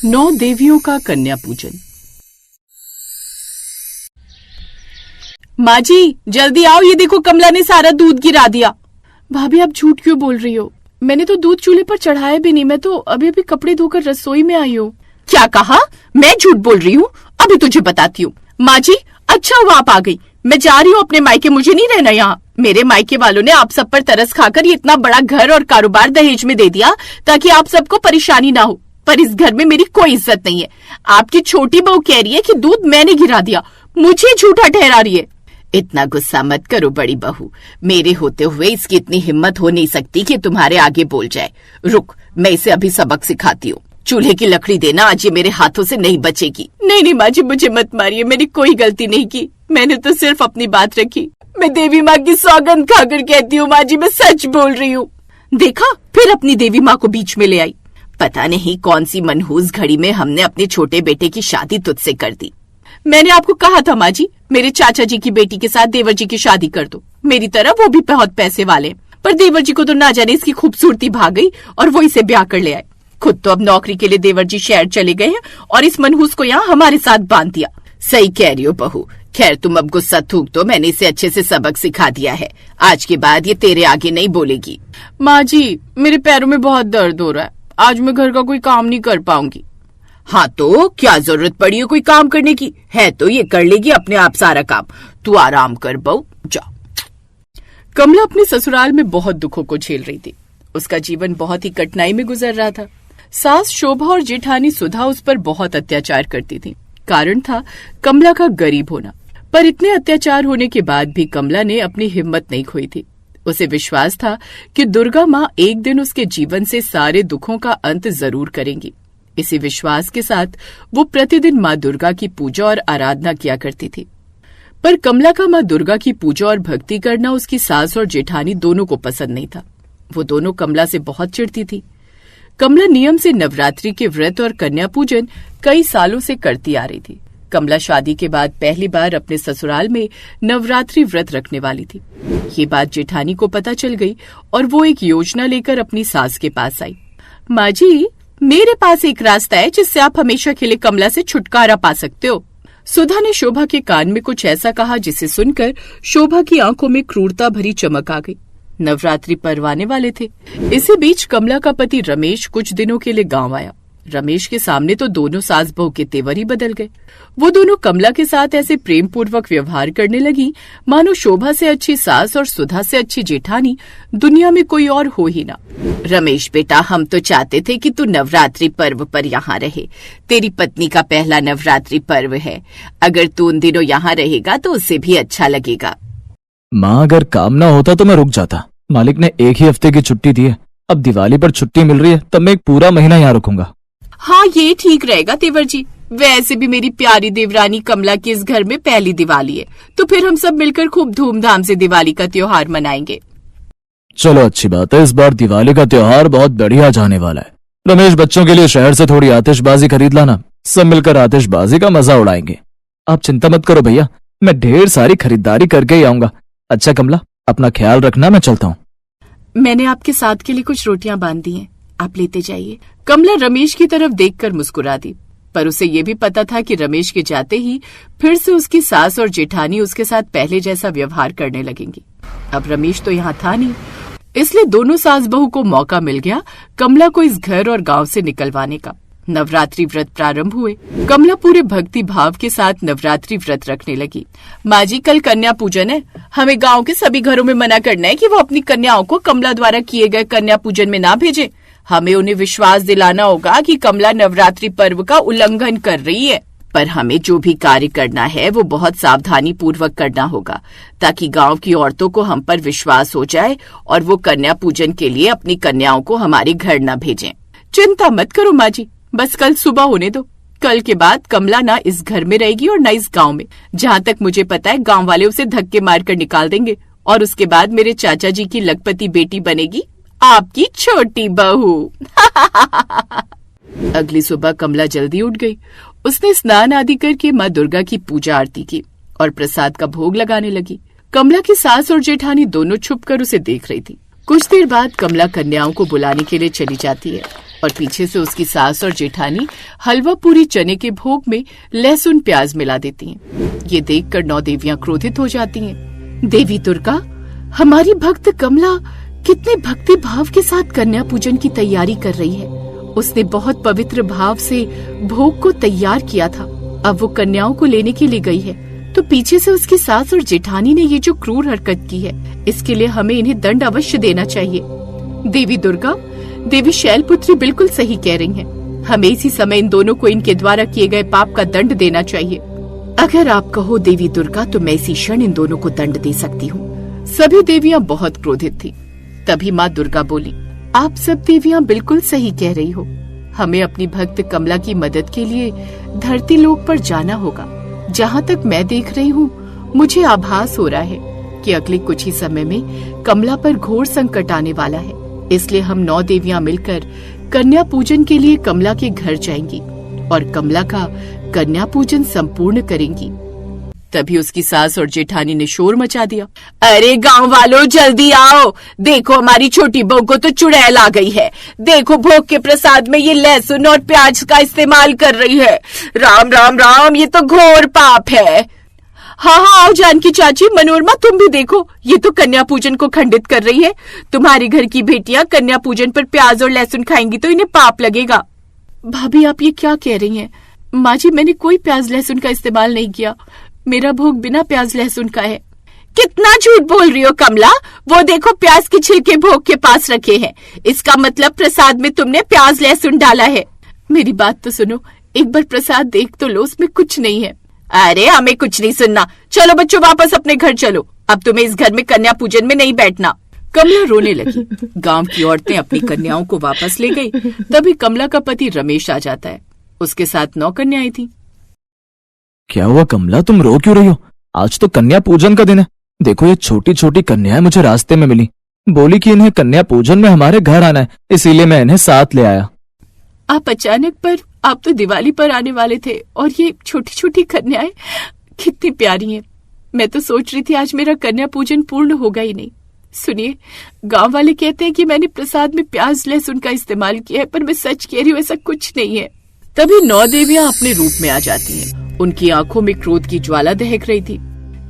9 देवियों का कन्या पूजन। माँ जी जल्दी आओ, ये देखो कमला ने सारा दूध गिरा दिया। भाभी आप झूठ क्यों बोल रही हो? मैंने तो दूध चूल्हे पर चढ़ाया भी नहीं, मैं तो अभी अभी कपड़े धोकर रसोई में आई हूँ। क्या कहा? मैं झूठ बोल रही हूँ? अभी तुझे बताती हूँ। माँ जी अच्छा हुआ आप आ गई, मैं जा रही हूँ अपने मायके, मुझे नहीं रहना यहाँ। मेरे मायके वालों ने आप सब पर तरस खाकर ये इतना बड़ा घर और कारोबार दहेज में दे दिया ताकि आप सबको परेशानी ना हो, पर इस घर में मेरी कोई इज्जत नहीं है। आपकी छोटी बहू कह रही है कि दूध मैंने गिरा दिया, मुझे झूठा ठहरा रही है। इतना गुस्सा मत करो बड़ी बहू, मेरे होते हुए इसकी इतनी हिम्मत हो नहीं सकती कि तुम्हारे आगे बोल जाए। रुक, मैं इसे अभी सबक सिखाती हूँ। चूल्हे की लकड़ी देना, आज ये मेरे हाथों से नहीं बचेगी। नहीं नहीं माँ जी मुझे मत मारिए, मैंने कोई गलती नहीं की, मैंने तो सिर्फ अपनी बात रखी। मैं देवी माँ की सौगंध खाकर कहती हूँ माँ जी, मैं सच बोल रही हूँ। देखा, फिर अपनी देवी माँ को बीच में ले आई। पता नहीं कौन सी मनहूस घड़ी में हमने अपने छोटे बेटे की शादी तुझसे कर दी। मैंने आपको कहा था माँ जी, मेरे चाचा जी की बेटी के साथ देवर जी की शादी कर दो, मेरी तरह वो भी बहुत पैसे वाले। पर देवर जी को तो ना जाने इसकी खूबसूरती भाग गई और वो इसे ब्याह कर ले आए। खुद तो अब नौकरी के लिए देवर जी शहर चले गए हैं और इस मनहूस को यहाँ हमारे साथ बांध दिया। सही कह रही हो बहू, खैर तुम अब गुस्सा थूक दो, मैंने इसे अच्छे से सबक सिखा दिया है, आज के बाद ये तेरे आगे नहीं बोलेगी। माँ जी मेरे पैरों में बहुत दर्द हो रहा है, आज मैं घर का कोई काम नहीं कर पाऊंगी। हाँ तो क्या जरूरत पड़ी है कोई काम करने की, है तो ये कर लेगी अपने आप सारा काम, तू आराम कर बहू, जा। कमला अपने ससुराल में बहुत दुखों को झेल रही थी, उसका जीवन बहुत ही कठिनाई में गुजर रहा था। सास शोभा और जेठानी सुधा उस पर बहुत अत्याचार करती थी। कारण था कमला का गरीब होना, पर इतने अत्याचार होने के बाद भी कमला ने अपनी हिम्मत नहीं खोई थी। उसे विश्वास था कि दुर्गा माँ एक दिन उसके जीवन से सारे दुखों का अंत जरूर करेंगी। इसी विश्वास के साथ वो प्रतिदिन माँ दुर्गा की पूजा और आराधना किया करती थी। पर कमला का माँ दुर्गा की पूजा और भक्ति करना उसकी सास और जेठानी दोनों को पसंद नहीं था। वो दोनों कमला से बहुत चिढ़ती थी। कमला नियम से नवरात्रि के व्रत और कन्या पूजन कई सालों से करती आ रही थी। कमला शादी के बाद पहली बार अपने ससुराल में नवरात्रि व्रत रखने वाली थी। ये बात जेठानी को पता चल गई और वो एक योजना लेकर अपनी सास के पास आई। माँ जी मेरे पास एक रास्ता है जिससे आप हमेशा के लिए कमला से छुटकारा पा सकते हो। सुधा ने शोभा के कान में कुछ ऐसा कहा जिसे सुनकर शोभा की आंखों में क्रूरता भरी चमक आ गई। नवरात्रि पर्व आने वाले थे। इसी बीच कमला का पति रमेश कुछ दिनों के लिए गांव आया। रमेश के सामने तो दोनों सास बहू के तेवर ही बदल गए। वो दोनों कमला के साथ ऐसे प्रेम पूर्वक व्यवहार करने लगी मानो शोभा से अच्छी सास और सुधा से अच्छी जेठानी दुनिया में कोई और हो ही ना। रमेश बेटा, हम तो चाहते थे कि तू नवरात्रि पर्व पर यहाँ रहे, तेरी पत्नी का पहला नवरात्रि पर्व है, अगर तू उन दिनों यहाँ रहेगा तो उसे भी अच्छा लगेगा। माँ अगर काम ना होता तो मैं रुक जाता, मालिक ने एक ही हफ्ते की छुट्टी दी है, अब दिवाली पर छुट्टी मिल रही है तब मैं एक पूरा महीना यहाँ रुकूंगा। हाँ ये ठीक रहेगा तेवर जी, वैसे भी मेरी प्यारी देवरानी कमला की इस घर में पहली दिवाली है, तो फिर हम सब मिलकर खूब धूमधाम से दिवाली का त्योहार मनाएंगे। चलो अच्छी बात है, इस बार दिवाली का त्योहार बहुत बढ़िया जाने वाला है। रमेश बच्चों के लिए शहर से थोड़ी आतिशबाजी खरीद लाना, सब मिलकर आतिशबाजी का मजा उड़ाएंगे। आप चिंता मत करो भैया, मैं ढेर सारी खरीदारी करके ही आऊंगा। अच्छा कमला अपना ख्याल रखना, मैं चलता हूँ। मैंने आपके साथ के लिए कुछ रोटियां बांध दी हैं, आप लेते जाइए। कमला रमेश की तरफ देखकर मुस्कुरा दी, पर उसे ये भी पता था कि रमेश के जाते ही फिर से उसकी सास और जेठानी उसके साथ पहले जैसा व्यवहार करने लगेंगी। अब रमेश तो यहाँ था नहीं, इसलिए दोनों सास बहू को मौका मिल गया कमला को इस घर और गांव से निकलवाने का। नवरात्रि व्रत प्रारंभ हुए। कमला पूरे भक्ति भाव के साथ नवरात्रि व्रत रखने लगी। माँ जी कल कन्या पूजन है, हमें गांव के सभी घरों में मना करना है कि वो अपनी कन्याओं को कमला द्वारा किए गए कन्या पूजन में ना भेजे। हमें उन्हें विश्वास दिलाना होगा कि कमला नवरात्रि पर्व का उल्लंघन कर रही है, पर हमें जो भी कार्य करना है वो बहुत सावधानी पूर्वक करना होगा ताकि गांव की औरतों को हम पर विश्वास हो जाए और वो कन्या पूजन के लिए अपनी कन्याओं को हमारे घर न भेजें। चिंता मत करो माँ जी, बस कल सुबह होने दो। कल के बाद कमला ना इस घर में रहेगी और ना इस गांव में। जहाँ तक मुझे पता है गांव वाले उसे धक्के मारकर निकाल देंगे और उसके बाद मेरे चाचा जी की लखपति बेटी बनेगी आपकी छोटी बहू। अगली सुबह कमला जल्दी उठ गई। उसने स्नान आदि करके माँ दुर्गा की पूजा आरती की और प्रसाद का भोग लगाने लगी। कमला की सास और जेठानी दोनों छुपकर उसे देख रही थी। कुछ देर बाद कमला कन्याओं को बुलाने के लिए चली जाती है। और पीछे से उसकी सास और जेठानी हलवा पूरी चने के भोग में लहसुन प्याज मिला देती हैं। ये देखकर 9 देवियां क्रोधित हो जाती हैं। देवी दुर्गा, हमारी भक्त कमला कितने भक्ति भाव के साथ कन्या पूजन की तैयारी कर रही है। उसने बहुत पवित्र भाव से भोग को तैयार किया था। अब वो कन्याओं को लेने के लिए गई है, तो पीछे से उसकी सास और जेठानी ने ये जो क्रूर हरकत की है, इसके लिए हमें इन्हें दंड अवश्य देना चाहिए। देवी दुर्गा, देवी शैलपुत्री बिल्कुल सही कह रही हैं। हमें इसी समय इन दोनों को इनके द्वारा किए गए पाप का दंड देना चाहिए। अगर आप कहो देवी दुर्गा, तो मैं इसी क्षण इन दोनों को दंड दे सकती हूँ। सभी देवियां बहुत क्रोधित थी। तभी माँ दुर्गा बोली, आप सब देवियां बिल्कुल सही कह रही हो। हमें अपनी भक्त कमला की मदद के लिए धरती लोक पर जाना होगा। जहाँ तक मैं देख रही हूँ, मुझे आभास हो रहा है कि अगले कुछ ही समय में कमला पर घोर संकट आने वाला है। इसलिए हम 9 देवियां मिलकर कन्या पूजन के लिए कमला के घर जाएंगी और कमला का कन्या पूजन संपूर्ण करेंगी। तभी उसकी सास और जेठानी ने शोर मचा दिया। अरे गांव वालों, जल्दी आओ, देखो हमारी छोटी बहू को तो चुड़ैल आ गई है। देखो भोग के प्रसाद में ये लहसुन और प्याज का इस्तेमाल कर रही है। राम राम राम, ये तो घोर पाप है। हाँ हाँ, आओ जानकी चाची, मनोरमा तुम भी देखो, ये तो कन्या पूजन को खंडित कर रही है। तुम्हारी घर की बेटियां कन्या पूजन पर प्याज और लहसुन खाएंगी तो इन्हें पाप लगेगा। भाभी, आप ये क्या कह रही हैं? माँ जी, मैंने कोई प्याज लहसुन का इस्तेमाल नहीं किया। मेरा भोग बिना प्याज लहसुन का है। कितना झूठ बोल रही हो कमला? वो देखो, प्याज के छिलके भोग के पास रखे हैं। इसका मतलब प्रसाद में तुमने प्याज लहसुन डाला है। मेरी बात तो सुनो, एक बार प्रसाद देख तो लो, उसमें कुछ नहीं है। अरे हमें कुछ नहीं सुनना। चलो बच्चों, वापस अपने घर चलो। अब तुम्हें इस घर में कन्या पूजन में नहीं बैठना। कमला रोने लगी। गांव की औरतें अपनी कन्याओं को वापस ले गई। तभी कमला का पति रमेश आ जाता है। उसके साथ 9 कन्याएं थी। क्या हुआ कमला, तुम रो क्यों रही हो? आज तो कन्या पूजन का दिन है। देखो, ये छोटी छोटी कन्याएं मुझे रास्ते में मिली। बोली कि इन्हें कन्या पूजन में हमारे घर आना है, इसीलिए मैं इन्हें साथ ले आया। आप अचानक, पर आप तो दिवाली पर आने वाले थे, और ये छोटी छोटी कन्याएं कितनी प्यारी हैं। मैं तो सोच रही थी आज मेरा कन्या पूजन पूर्ण होगा ही नहीं। सुनिए, गांव वाले कहते हैं कि मैंने प्रसाद में प्याज लहसुन का इस्तेमाल किया है, पर मैं सच कह रही हूँ, ऐसा कुछ नहीं है। तभी 9 देवियां अपने रूप में आ जाती हैं। उनकी आंखों में क्रोध की ज्वाला दहक रही थी।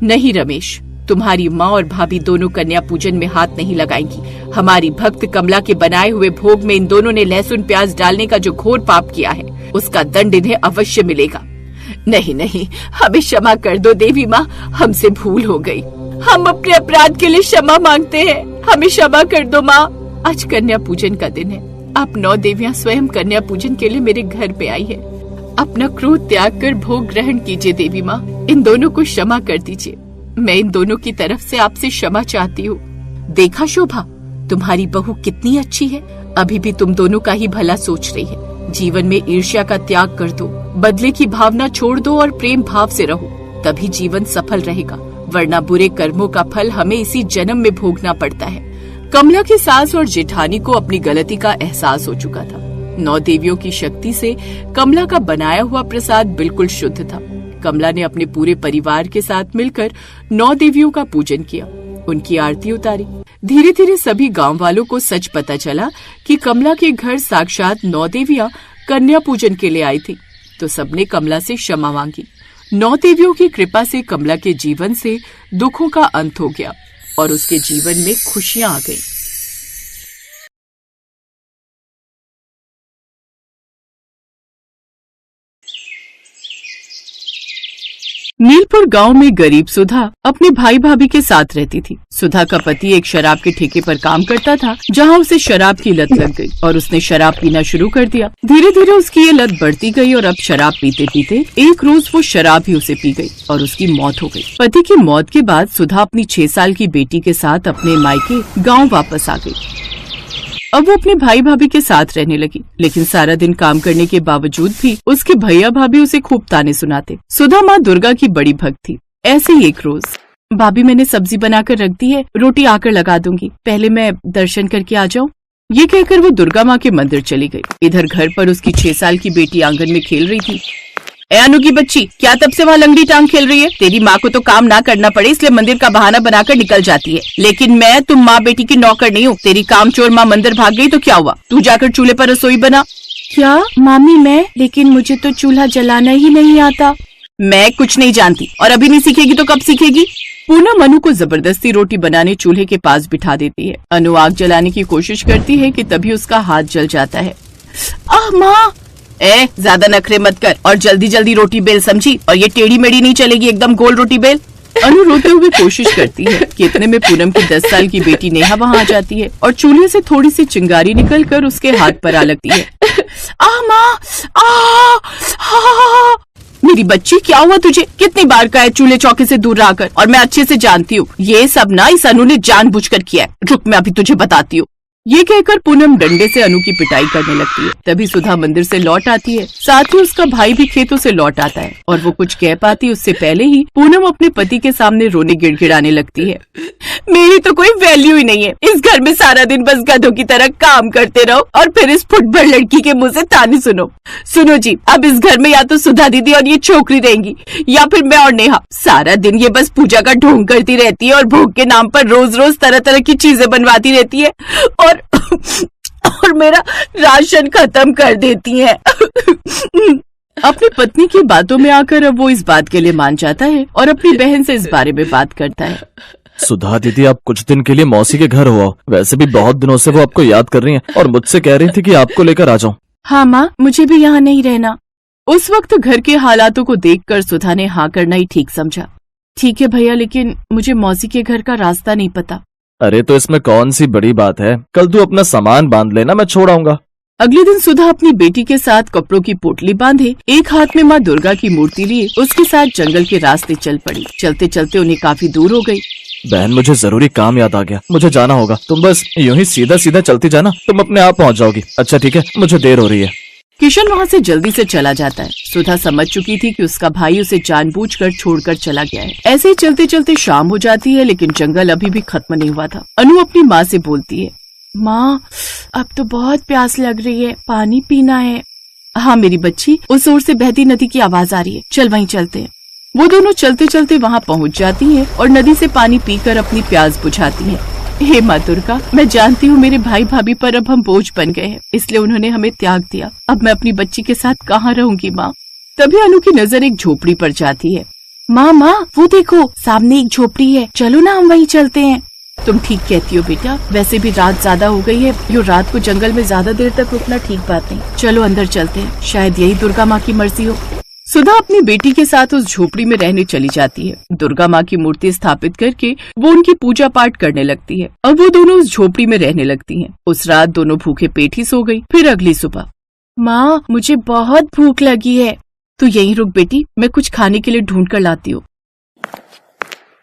नहीं रमेश, तुम्हारी माँ और भाभी दोनों कन्या पूजन में हाथ नहीं लगाएंगी। हमारी भक्त कमला के बनाए हुए भोग में इन दोनों ने लहसुन प्याज डालने का जो घोर पाप किया है, उसका दंड इन्हें अवश्य मिलेगा। नहीं नहीं, हमें क्षमा कर दो देवी माँ, हमसे भूल हो गई। हम अपने अपराध के लिए क्षमा मांगते हैं, हमें क्षमा कर दो माँ। आज कन्या पूजन का दिन है। आप 9 देवियां स्वयं कन्या पूजन के लिए मेरे घर पे आई है। अपना क्रोध त्याग कर भोग ग्रहण कीजिए देवी माँ। इन दोनों को क्षमा कर दीजिए। मैं इन दोनों की तरफ से आपसे क्षमा चाहती हूँ। देखा शोभा, तुम्हारी बहू कितनी अच्छी है। अभी भी तुम दोनों का ही भला सोच रही है। जीवन में ईर्ष्या का त्याग कर दो, बदले की भावना छोड़ दो और प्रेम भाव से रहो, तभी जीवन सफल रहेगा। वरना बुरे कर्मों का फल हमें इसी जन्म में भोगना पड़ता है। कमला की सास और जेठानी को अपनी गलती का एहसास हो चुका था। 9 देवियों की शक्ति से कमला का बनाया हुआ प्रसाद बिल्कुल शुद्ध था। कमला ने अपने पूरे परिवार के साथ मिलकर 9 देवियों का पूजन किया, उनकी आरती उतारी। धीरे धीरे सभी गांव वालों को सच पता चला कि कमला के घर साक्षात 9 देवियां कन्या पूजन के लिए आई थी, तो सबने कमला से क्षमा मांगी। 9 देवियों की कृपा से कमला के जीवन से दुखों का अंत हो गया और उसके जीवन में खुशियां आ गईं। नीलपुर गांव में गरीब सुधा अपने भाई भाभी के साथ रहती थी। सुधा का पति एक शराब के ठेके पर काम करता था, जहां उसे शराब की लत लग गई और उसने शराब पीना शुरू कर दिया। धीरे धीरे उसकी ये लत बढ़ती गई और अब शराब पीते पीते एक रोज वो शराब ही उसे पी गई और उसकी मौत हो गई। पति की मौत के बाद सुधा अपनी 6 साल की बेटी के साथ अपने मायके गाँव वापस आ गयी। अब वो अपने भाई भाभी के साथ रहने लगी, लेकिन सारा दिन काम करने के बावजूद भी उसके भैया भाभी उसे खूब ताने सुनाते। सुधा माँ दुर्गा की बड़ी भक्त थी। ऐसे ही एक रोज, भाभी मैंने सब्जी बनाकर रख दी है, रोटी आकर लगा दूंगी, पहले मैं दर्शन करके आ जाऊँ। ये कहकर वो दुर्गा माँ के मंदिर चली गई। इधर घर पर उसकी 6 साल की बेटी आंगन में खेल रही थी। ए अनु की बच्ची, क्या तब से वहाँ लंगड़ी टांग खेल रही है? तेरी माँ को तो काम ना करना पड़े इसलिए मंदिर का बहाना बनाकर निकल जाती है, लेकिन मैं तुम माँ बेटी की नौकर नहीं हूँ। तेरी कामचोर माँ मंदिर भाग गई तो क्या हुआ? तू जाकर चूल्हे पर रसोई बना। क्या मामी मैं? लेकिन मुझे तो चूल्हा जलाना ही नहीं आता। मैं कुछ नहीं जानती, और अभी नहीं सीखेगी तो कब सीखेगी? पूनम अनु को जबरदस्ती रोटी बनाने चूल्हे के पास बिठा देती है। अनु आग जलाने की कोशिश करती है कि तभी उसका हाथ जल जाता है। आह माँ! ज्यादा नखरे मत कर और जल्दी जल्दी रोटी बेल, समझी? और ये टेढ़ी मेढ़ी नहीं चलेगी, एकदम गोल रोटी बेल। अनु रोते हुए कोशिश करती है कि इतने में पूनम की 10 साल की बेटी नेहा वहाँ आ जाती है और चूल्हे से थोड़ी सी चिंगारी निकलकर उसके हाथ पर आ लगती है। माँ! मेरी बच्ची, क्या हुआ तुझे? कितनी बार कहा है चूल्हे चौके से दूर रहा कर, और मैं अच्छे से जानती हूँ ये सब ना इस अनु ने जानबूझकर किया है। रुक, मैं अभी तुझे बताती हूँ। ये कहकर पूनम डंडे से अनु की पिटाई करने लगती है। तभी सुधा मंदिर से लौट आती है, साथ ही उसका भाई भी खेतों से लौट आता है और वो कुछ कह पाती उससे पहले ही पूनम अपने पति के सामने रोने गिड़गिड़ाने लगती है। मेरी तो कोई वैल्यू ही नहीं है, इस घर में सारा दिन बस गधों की तरह काम करते रहो और फिर इस फुटभर लड़की के मुंह से ताने सुनो। सुनो जी, अब इस घर में या तो सुधा दीदी और ये छोकरी रहेंगी या फिर मैं और नेहा। सारा दिन ये बस पूजा का ढोंग करती रहती है और भोग के नाम पर रोज रोज तरह तरह की चीजें बनवाती रहती है और मेरा राशन खत्म कर देती है। अपनी पत्नी की बातों में आकर अब वो इस बात के लिए मान जाता है और अपनी बहन से इस बारे में बात करता है। सुधा दीदी, आप कुछ दिन के लिए मौसी के घर हो। वैसे भी बहुत दिनों से वो आपको याद कर रही हैं और मुझसे कह रही थी कि आपको लेकर आ जाऊं। हाँ माँ, मुझे भी यहाँ नहीं रहना। उस वक्त घर के हालातों को देखकर सुधा ने हाँ करना ही ठीक समझा। ठीक है भैया, लेकिन मुझे मौसी के घर का रास्ता नहीं पता। अरे तो इसमें कौन सी बड़ी बात है, कल तू अपना सामान बांध लेना, मैं छोड़ आऊंगा। अगले दिन सुधा अपनी बेटी के साथ कपड़ों की पोटली बांधे, एक हाथ में माँ दुर्गा की मूर्ति लिए उसके साथ जंगल के रास्ते चल पड़ी। चलते चलते उन्हें काफी दूर हो गई। बहन, मुझे जरूरी काम याद आ गया, मुझे जाना होगा। तुम बस यूं ही सीधा सीधा चलती जाना, तुम अपने आप पहुंच जाओगी। अच्छा ठीक है, मुझे देर हो रही है। किशन वहाँ से जल्दी से चला जाता है। सुधा समझ चुकी थी कि उसका भाई उसे जानबूझकर छोड़कर चला गया है। ऐसे ही चलते चलते शाम हो जाती है, लेकिन जंगल अभी भी खत्म नहीं हुआ था। अनु अपनी माँ से बोलती है, माँ अब तो बहुत प्यास लग रही है, पानी पीना है। हाँ मेरी बच्ची, उस ओर से बहती नदी की आवाज आ रही है, चल वहीं चलते हैं। वो दोनों चलते चलते वहाँ पहुँच जाती हैं और नदी से पानी पीकर अपनी प्यास बुझाती हैं। हे माँ दुर्गा, मैं जानती हूँ मेरे भाई भाभी पर अब हम बोझ बन गए हैं, इसलिए उन्होंने हमें त्याग दिया। अब मैं अपनी बच्ची के साथ कहाँ रहूंगी माँ। तभी अनु की नजर एक झोपड़ी पर जाती है। माँ माँ, वो देखो सामने एक झोपड़ी है, चलो ना हम वहीं चलते हैं। तुम ठीक कहती हो बेटा, वैसे भी रात ज्यादा हो गई है, यो रात को जंगल में ज्यादा देर तक रुकना ठीक बात नहीं। चलो अंदर चलते हैं, शायद यही दुर्गा माँ की मर्जी हो। सुधा अपनी बेटी के साथ उस झोपड़ी में रहने चली जाती है। दुर्गा माँ की मूर्ति स्थापित करके वो उनकी पूजा पाठ करने लगती है और वो दोनों उस झोपड़ी में रहने लगती हैं। उस रात दोनों भूखे पेट ही सो गई। फिर अगली सुबह, माँ मुझे बहुत भूख लगी है। तू यहीं रुक बेटी, मैं कुछ खाने के लिए ढूंढ कर लाती हूँ।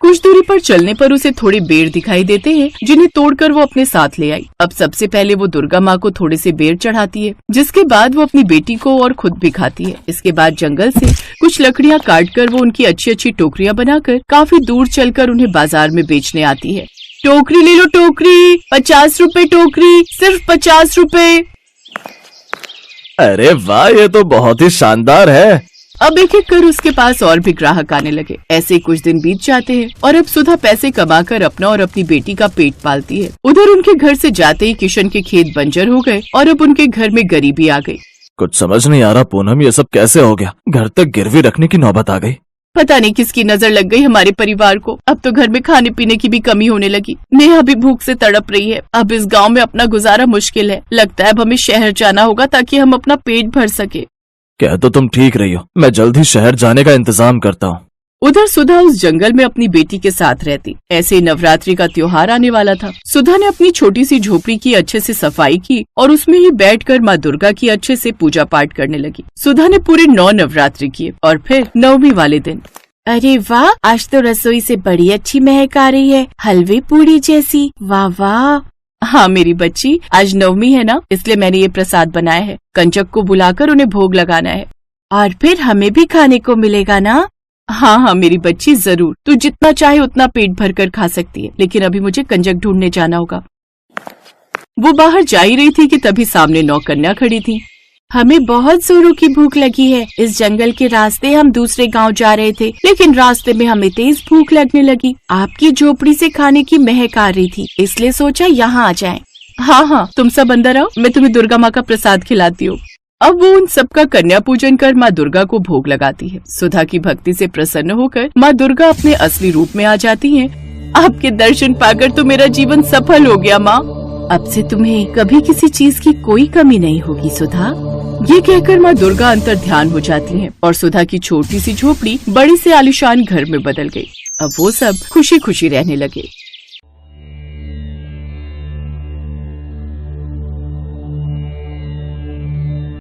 कुछ दूरी पर चलने पर उसे थोड़े बेर दिखाई देते हैं, जिन्हें तोड़कर वो अपने साथ ले आई। अब सबसे पहले वो दुर्गा माँ को थोड़े से बेर चढ़ाती है, जिसके बाद वो अपनी बेटी को और खुद भी खाती है। इसके बाद जंगल से कुछ लकड़ियाँ काटकर वो उनकी अच्छी अच्छी टोकरियाँ बनाकर काफी दूर चलकर उन्हें बाजार में बेचने आती है। टोकरी ले लो टोकरी, 50 रुपए टोकरी, सिर्फ 50 रुपए। अरे वाह, ये तो बहुत ही शानदार है। अब एक एक कर उसके पास और भी ग्राहक आने लगे। ऐसे ही कुछ दिन बीत जाते हैं और अब सुधा पैसे कमाकर अपना और अपनी बेटी का पेट पालती है। उधर उनके घर से जाते ही किशन के खेत बंजर हो गए और अब उनके घर में गरीबी आ गई। कुछ समझ नहीं आ रहा पूनम, ये सब कैसे हो गया? घर तक गिरवी रखने की नौबत आ गई। पता नहीं किसकी नजर लग गई हमारे परिवार को। अब तो घर में खाने पीने की भी कमी होने लगी। नेहा भी भूख से तड़प रही है। अब इस गाँव में अपना गुजारा मुश्किल है। लगता है अब हमें शहर जाना होगा ताकि हम अपना पेट भर सके। क्या तो तुम ठीक रही हो, मैं जल्द ही शहर जाने का इंतजाम करता हूँ। उधर सुधा उस जंगल में अपनी बेटी के साथ रहती। ऐसे ही नवरात्रि का त्योहार आने वाला था। सुधा ने अपनी छोटी सी झोपड़ी की अच्छे से सफाई की और उसमें ही बैठकर माँ दुर्गा की अच्छे से पूजा पाठ करने लगी। सुधा ने पूरे 9 नवरात्रि किए और फिर 9वीं वाले दिन, अरे वाह, आज तो रसोई से बड़ी अच्छी महक आ रही है, हलवे पूरी जैसी। वाह वाह। हाँ मेरी बच्ची, आज 9वीं है ना, इसलिए मैंने ये प्रसाद बनाया है। कंजक को बुलाकर उन्हें भोग लगाना है और फिर हमें भी खाने को मिलेगा ना। हाँ हाँ मेरी बच्ची, जरूर। तू जितना चाहे उतना पेट भर कर खा सकती है, लेकिन अभी मुझे कंजक ढूंढने जाना होगा। वो बाहर जा ही रही थी कि तभी सामने 9 कन्या खड़ी थी। हमें बहुत जोरों की भूख लगी है। इस जंगल के रास्ते हम दूसरे गांव जा रहे थे, लेकिन रास्ते में हमें तेज भूख लगने लगी। आपकी झोपड़ी से खाने की महक आ रही थी, इसलिए सोचा यहाँ आ जाएं। हाँ, तुम सब अंदर आओ, मैं तुम्हें दुर्गा माँ का प्रसाद खिलाती हूँ। अब वो उन सबका कन्या पूजन कर माँ दुर्गा को भोग लगाती है। सुधा की भक्ति से प्रसन्न होकर माँ दुर्गा अपने असली रूप में आ जाती हैं। आपके दर्शन पाकर तो मेरा जीवन सफल हो गया माँ। अब से तुम्हें कभी किसी चीज की कोई कमी नहीं होगी सुधा। ये कहकर माँ दुर्गा अंतर ध्यान हो जाती हैं और सुधा की छोटी सी झोपड़ी बड़ी से आलीशान घर में बदल गई। अब वो सब खुशी खुशी रहने लगे।